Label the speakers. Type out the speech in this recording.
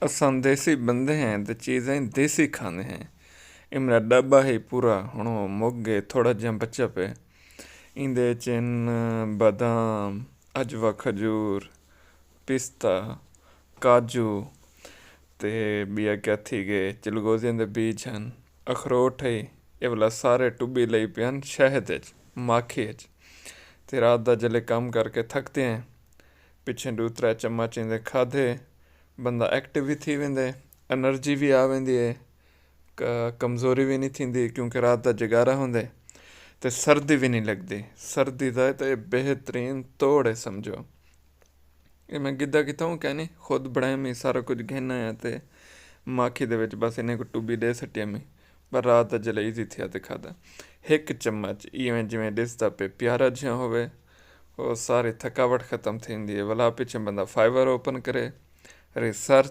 Speaker 1: असां देसी बंदे हैं ते चीज़ें देसी खाने हैं। ਇਹ ਮੇਰਾ ਡੱਬਾ ਹੀ ਪੂਰਾ ਹੁਣ ਉਹ ਮੁੱਕ ਗਏ, ਥੋੜ੍ਹਾ ਜਿਹਾ ਬਚਿਆ ਪਿਆ। ਇਹਦੇ 'ਚ ਬਦਾਮ, ਅਜਵਾ, ਖਜੂਰ, ਪਿਸਤਾ, ਕਾਜੂ ਤੇ ਬਿਆ ਕੈਥੀ ਗਏ, ਚਲਗੋਜ਼ਿਆਂ ਦੇ ਬੀਜ ਹਨ, ਅਖਰੋਟ ਹੈ। ਇਹ ਵਾਲਾ ਸਾਰੇ ਟੁੱਬੀ ਲਈ ਪਏ ਹਨ ਸ਼ਹਿਦ 'ਚ, ਮਾਖੀ 'ਚ। ਤੇ ਰਾਤ ਦਾ ਜਲੇ ਕੰਮ ਕਰਕੇ ਥੱਕਦੇ ਹੈ, ਪਿੱਛੇ 2-3 ਚਮਚ ਇਹਦੇ ਖਾਧੇ, ਬੰਦਾ ਐਕਟਿਵ ਵੀ थी वेंदे, एनर्जी भी आ वेंदी है, कमज़ोरी भी नहीं थींदी क्योंकि रात का जगारा होंदे। ते सर्दी भी नहीं लगती। सर्दी का तो बेहतरीन तोड़ है समझो। ये मैं गिद्दा किता हूँ कहनी खुद बनाए में सारा कुछ घेना है ते माखी दे विच बस इन्हें को टुब्बी दे सटिया में, पर रात का जले ईजी थिया ते खादा। एक चम्मच इवें जिवें दिसदा पे प्यारा जिहा होवे, वो सारी थकावट ख़त्म थींदी है। भला पिछे बंदा फाइबर ओपन करे, रिसर्च